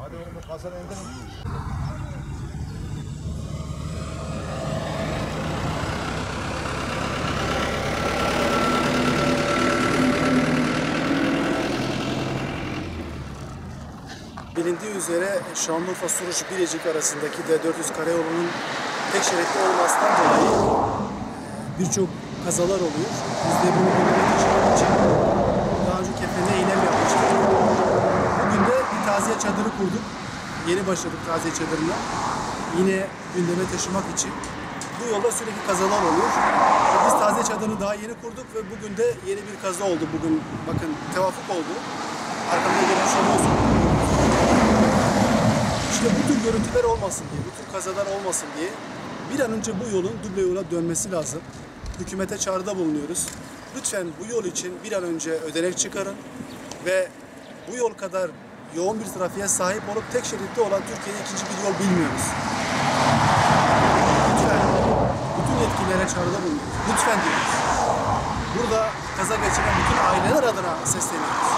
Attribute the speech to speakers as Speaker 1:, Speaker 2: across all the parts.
Speaker 1: Hadi oğlum kasana indirin.
Speaker 2: Bilindiği üzere Şanlıurfa-Suruç-Bilecik arasındaki D400 karayolunun tek şeritli olmasından dolayı birçok kazalar oluyor. Biz de bunu önüne geçirmek için daha önce Kefen'e eylem yapmıştık. Bugün de bir taziye çadırı kurduk. Yeni başladık taziye çadırına. Yine gündeme taşımak için. Bu yolda sürekli kazalar oluyor. Biz taziye çadırını daha yeni kurduk ve bugün de yeni bir kaza oldu. Bugün bakın tevafuk oldu. Arkamda görmüş oluyorsunuz. İşte bu tür görüntüler olmasın diye, bu tür kazalar olmasın diye bir an önce bu yolun duble yola dönmesi lazım. Hükümete çağrıda bulunuyoruz. Lütfen bu yol için bir an önce ödenek çıkarın ve bu yol kadar yoğun bir trafiğe sahip olup tek şeritli olan Türkiye'de ikinci bir yol bilmiyoruz. Lütfen bütün yetkililere çağrıda bulunuyoruz. Lütfen diyoruz. Burada kaza geçiren bütün aileler adına sesleniyoruz.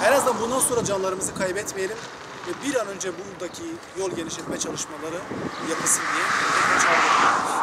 Speaker 2: En azından bundan sonra canlarımızı kaybetmeyelim ve bir an önce buradaki yol genişletme çalışmaları yapılsın diye çağrıda bulunuyoruz.